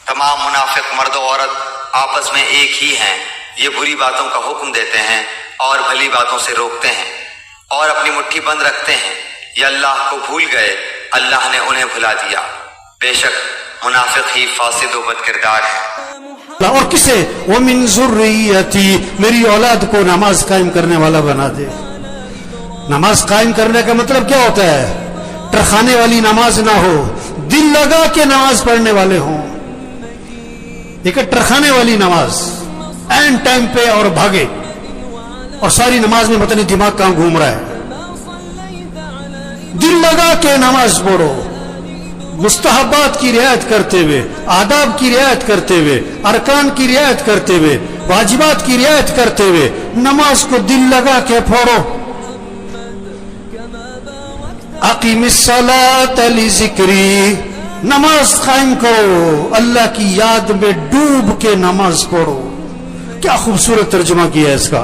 तमाम मुनाफिक मर्द और औरत आपस में एक ही हैं। ये बुरी बातों का हुक्म देते हैं और भली बातों से रोकते हैं और अपनी मुट्ठी बंद रखते हैं। ये अल्लाह को भूल गए, अल्लाह ने उन्हें भुला दिया। बेशक मुनाफिक ही फासिद व बदकिरदार है। और किसे वो मिन ज़ुर्रियती, मेरी औलाद को नमाज कायम करने वाला बना दे। नमाज कायम करने का मतलब क्या होता है? टरखाने वाली नमाज ना हो, दिल लगा के नमाज पढ़ने वाले हों। एक टरखाने वाली नमाज एन टाइम पे और भागे, और सारी नमाज में पता नहीं दिमाग कहां घूम रहा है। दिल लगा के नमाज पढ़ो, मुस्तहबात की रियायत करते हुए, आदाब की रियायत करते हुए, अरकान की रियायत करते हुए, वाजिबात की रियायत करते हुए नमाज को दिल लगा के पढ़ो। अकीमिस्सलात लिज़िक्री, नमाज कायम करो, अल्लाह की याद में डूब के नमाज पढ़ो। क्या खूबसूरत तर्जुमा किया है इसका।